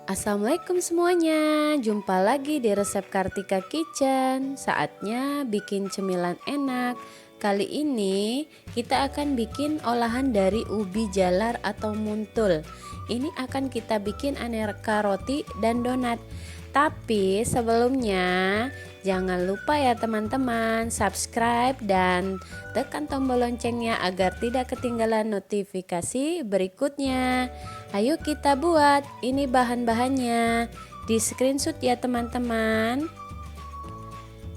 Assalamualaikum semuanya, jumpa lagi di resep Kartika Kitchen. Saatnya bikin cemilan enak. Kali ini kita akan bikin olahan dari ubi jalar atau muntul. Ini akan kita bikin aneka roti dan donat. Tapi sebelumnya jangan lupa ya teman-teman, subscribe dan tekan tombol loncengnya agar tidak ketinggalan notifikasi berikutnya. Ayo kita buat. Ini bahan-bahannya. Di screenshot ya teman-teman.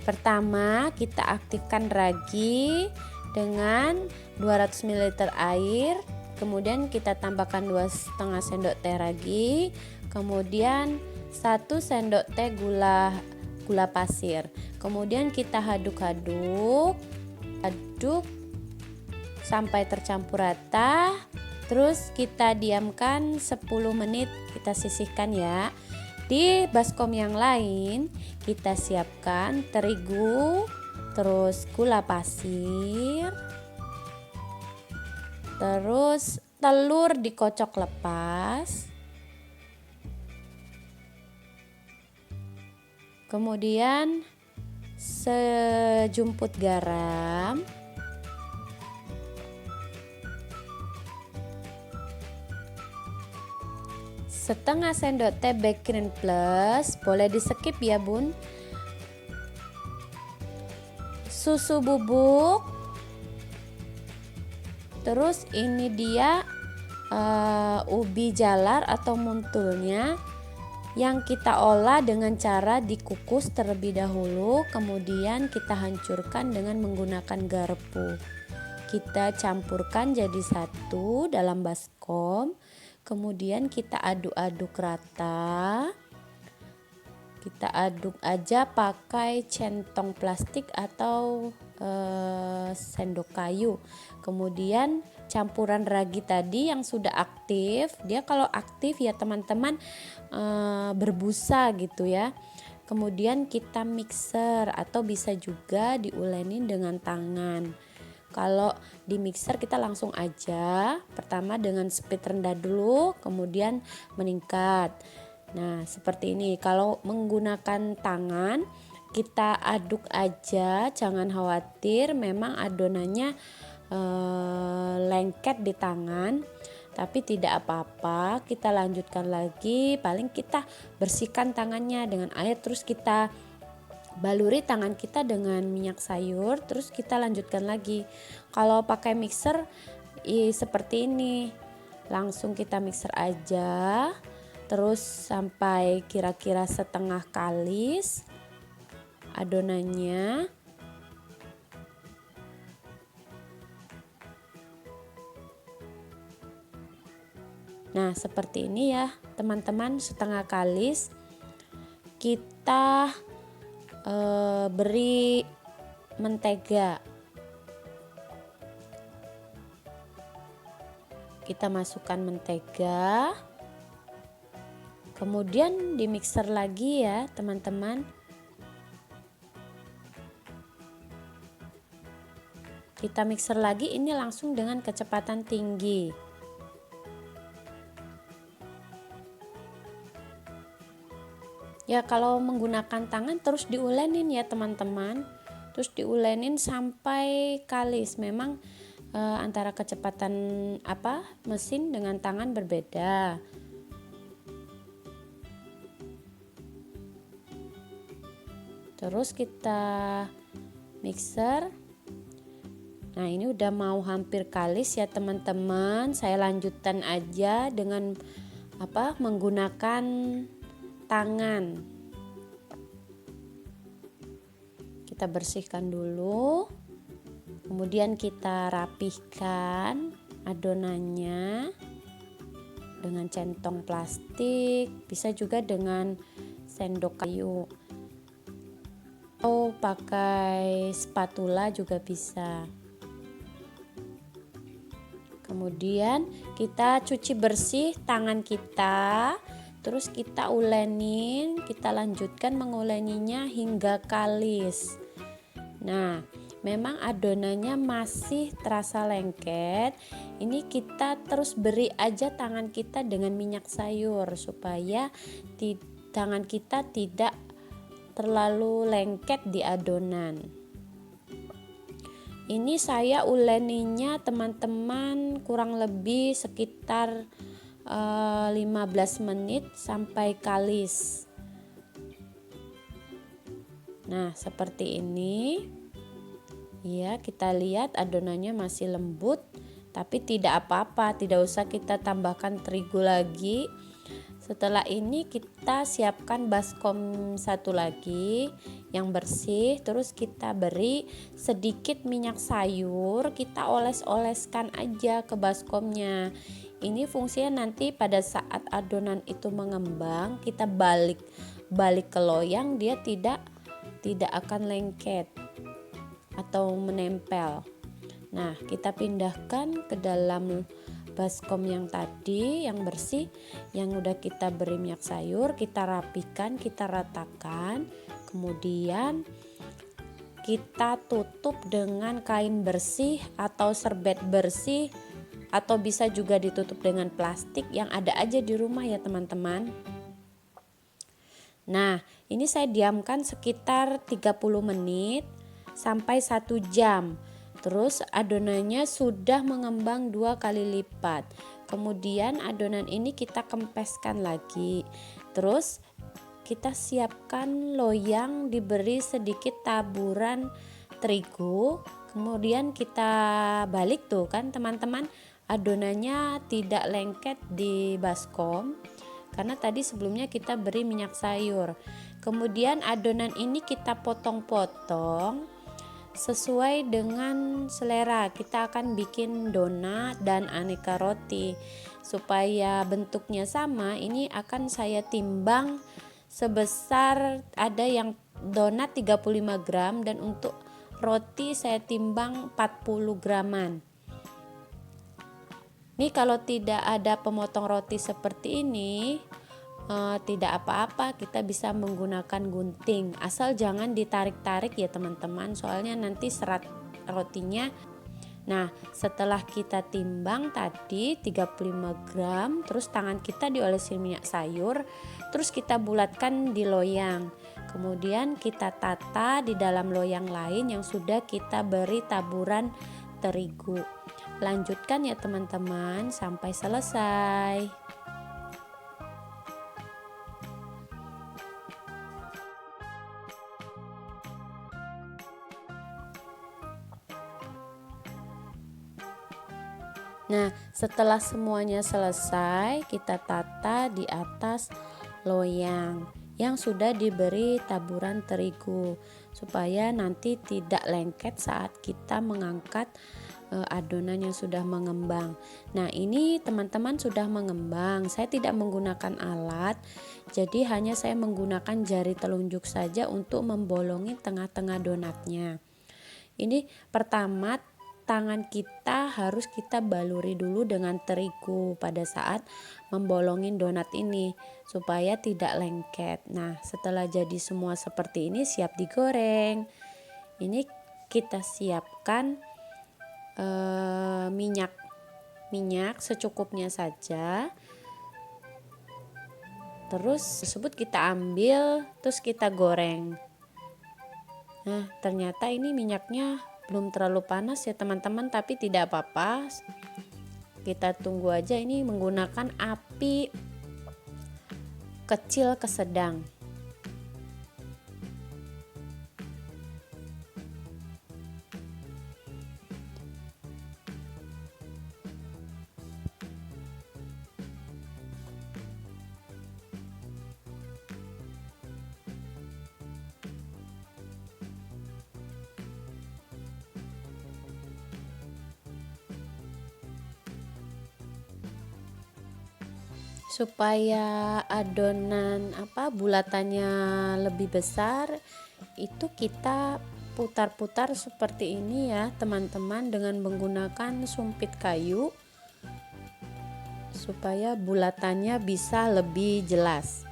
Pertama kita aktifkan ragi dengan 200 ml air. Kemudian kita tambahkan 2,5 sendok teh ragi. Kemudian 1 sendok teh gula pasir. Kemudian kita aduk sampai tercampur rata. Terus kita diamkan 10 menit, kita sisihkan ya. Di baskom yang lain kita siapkan terigu, terus gula pasir, terus telur dikocok lepas, kemudian sejumput garam, setengah sendok teh baking plus, boleh di skip ya bun, susu bubuk, terus ini dia ubi jalar atau muntulnya yang kita olah dengan cara dikukus terlebih dahulu, kemudian kita hancurkan dengan menggunakan garpu. Kita campurkan jadi satu dalam baskom. Kemudian kita aduk-aduk rata. Kita aduk aja pakai centong plastik atau sendok kayu. Kemudian campuran ragi tadi yang sudah aktif, dia kalau aktif ya teman-teman berbusa gitu ya. Kemudian kita mixer atau bisa juga diulenin dengan tangan. Kalau di mixer kita langsung aja, pertama dengan speed rendah dulu, kemudian meningkat. Nah seperti ini. Kalau menggunakan tangan kita aduk aja, jangan khawatir memang adonannya lengket di tangan, tapi tidak apa-apa, kita lanjutkan lagi. Paling kita bersihkan tangannya dengan air, terus kita baluri tangan kita dengan minyak sayur, terus kita lanjutkan lagi. Kalau pakai mixer seperti ini, langsung kita mixer aja terus sampai kira-kira setengah kalis adonannya. Nah seperti ini ya teman-teman, setengah kalis. Kita beri mentega, kita masukkan mentega, kemudian di mixer lagi ya teman-teman. Kita mixer lagi, ini langsung dengan kecepatan tinggi. Ya kalau menggunakan tangan terus diulenin ya teman-teman, terus diulenin sampai kalis. Memang antara kecepatan mesin dengan tangan berbeda. Terus kita mixer. Nah ini udah mau hampir kalis ya teman-teman. Saya lanjutkan aja dengan menggunakan tangan. Kita bersihkan dulu, kemudian kita rapihkan adonannya dengan centong plastik, bisa juga dengan sendok kayu atau pakai spatula juga bisa. Kemudian kita cuci bersih tangan kita, terus kita ulenin, kita lanjutkan menguleninya hingga kalis. Nah memang adonannya masih terasa lengket, ini kita terus beri aja tangan kita dengan minyak sayur supaya tangan kita tidak terlalu lengket di adonan. Ini saya uleninya teman-teman kurang lebih sekitar 15 menit sampai kalis. Nah, seperti ini. Ya, kita lihat adonannya masih lembut, tapi tidak apa-apa, tidak usah kita tambahkan terigu lagi. Setelah ini kita siapkan baskom satu lagi yang bersih, terus kita beri sedikit minyak sayur, kita oles-oleskan aja ke baskomnya. Ini fungsinya nanti pada saat adonan itu mengembang, kita balik ke loyang, dia tidak akan lengket atau menempel. Nah, kita pindahkan ke dalam baskom yang tadi yang bersih, yang udah kita beri minyak sayur, kita rapikan, kita ratakan, kemudian kita tutup dengan kain bersih atau serbet bersih, atau bisa juga ditutup dengan plastik yang ada aja di rumah ya teman-teman. Nah, ini saya diamkan sekitar 30 menit sampai 1 jam. Terus adonannya sudah mengembang 2 kali lipat. Kemudian adonan ini kita kempeskan lagi. Terus kita siapkan loyang, diberi sedikit taburan terigu. Kemudian kita balik tuh kan teman-teman, adonannya tidak lengket di baskom karena tadi sebelumnya kita beri minyak sayur. Kemudian adonan ini kita potong-potong sesuai dengan selera. Kita akan bikin donat dan aneka roti. Supaya bentuknya sama, ini akan saya timbang sebesar, ada yang donat 35 gram dan untuk roti saya timbang 40 graman. Ini kalau tidak ada pemotong roti seperti ini, tidak apa-apa, kita bisa menggunakan gunting, asal jangan ditarik-tarik ya teman-teman, soalnya nanti serat rotinya. Nah, setelah kita timbang tadi 35 gram, terus tangan kita diolesi minyak sayur, terus kita bulatkan di loyang, kemudian kita tata di dalam loyang lain yang sudah kita beri taburan terigu. Lanjutkan ya teman-teman sampai selesai. Nah, setelah semuanya selesai, kita tata di atas loyang yang sudah diberi taburan terigu supaya nanti tidak lengket saat kita mengangkat adonan yang sudah mengembang. Nah, ini teman-teman sudah mengembang. Saya tidak menggunakan alat, jadi hanya saya menggunakan jari telunjuk saja untuk membolongi tengah-tengah donatnya. Ini pertama, tangan kita harus kita baluri dulu dengan terigu pada saat membolongin donat ini supaya tidak lengket. Nah, setelah jadi semua seperti ini, siap digoreng. Ini kita siapkan minyak secukupnya saja. Terus tersebut kita ambil, terus kita goreng. Nah, ternyata ini minyaknya belum terlalu panas ya teman-teman, tapi tidak apa-apa, kita tunggu aja. Ini menggunakan api kecil ke sedang. Supaya adonan bulatannya lebih besar, itu kita putar-putar seperti ini ya teman-teman, dengan menggunakan sumpit kayu supaya bulatannya bisa lebih jelas.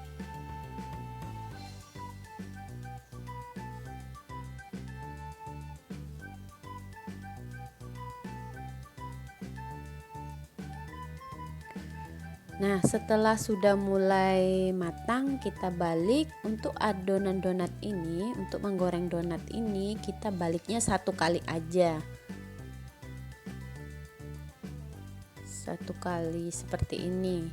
Nah, setelah sudah mulai matang, kita balik. Untuk adonan donat ini, untuk menggoreng donat ini, kita baliknya 1 kali aja. 1 kali seperti ini.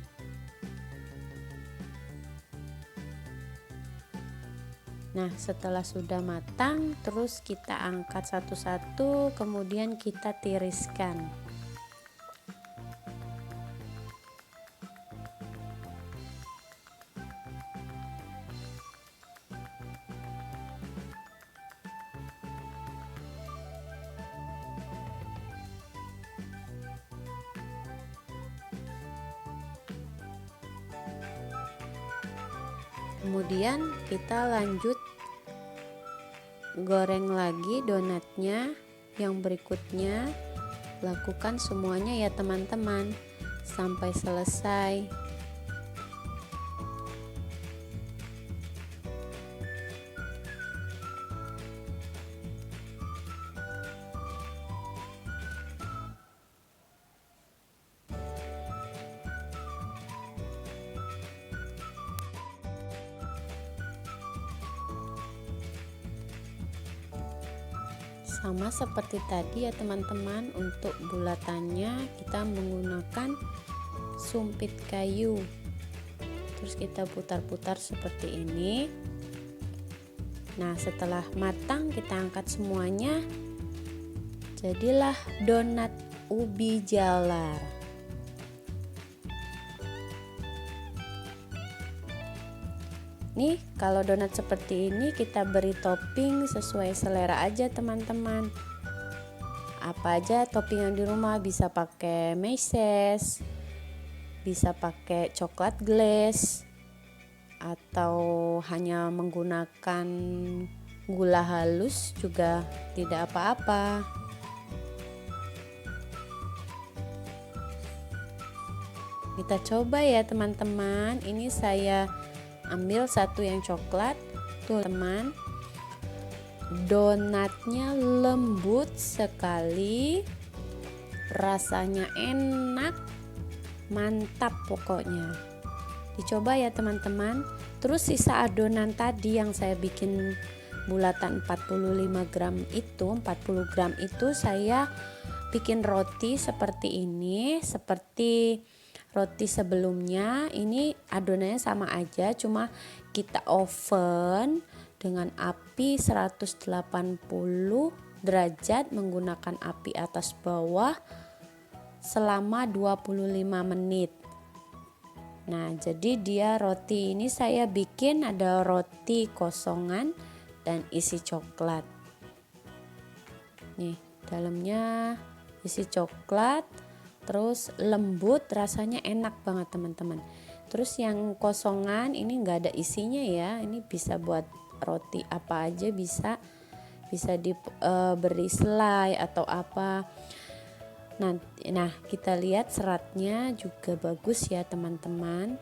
Nah, setelah sudah matang, terus kita angkat satu-satu, kemudian kita tiriskan. Kemudian kita lanjut goreng lagi donatnya. Yang berikutnya, lakukan semuanya ya teman-teman sampai selesai. Sama seperti tadi ya teman-teman, untuk bulatannya kita menggunakan sumpit kayu. Terus kita putar-putar seperti ini. Nah, setelah matang kita angkat semuanya. Jadilah donat ubi jalar. Nih, kalau donat seperti ini kita beri topping sesuai selera aja teman-teman. Apa aja topping yang di rumah, bisa pakai meses, bisa pakai coklat glaze, atau hanya menggunakan gula halus juga tidak apa-apa. Kita coba ya teman-teman. Ini saya ambil satu yang coklat. Tuh teman, donatnya lembut sekali, rasanya enak, mantap pokoknya. Dicoba ya teman-teman. Terus sisa adonan tadi yang saya bikin bulatan 40 gram itu saya bikin roti seperti ini, seperti roti sebelumnya. Ini adonannya sama aja, cuma kita oven dengan api 180 derajat menggunakan api atas bawah selama 25 menit. Nah, jadi dia roti ini saya bikin ada roti kosongan dan isi coklat. Nih, dalamnya isi coklat, terus lembut, rasanya enak banget teman-teman. Terus yang kosongan ini nggak ada isinya ya, ini bisa buat roti apa aja, bisa diberi selai atau apa. Nah, kita lihat seratnya juga bagus ya teman-teman.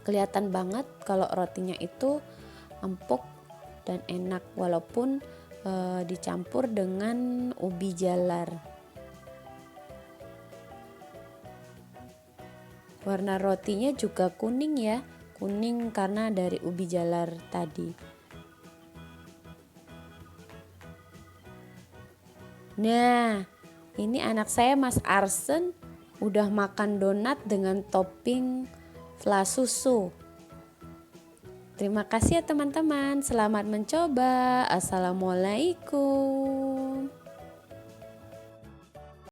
Kelihatan banget kalau rotinya itu empuk dan enak walaupun dicampur dengan ubi jalar. Warna rotinya juga kuning ya, kuning karena dari ubi jalar tadi. Nah, ini anak saya Mas Arsen udah makan donat dengan topping fla susu. Terima kasih ya teman-teman, selamat mencoba. Assalamualaikum.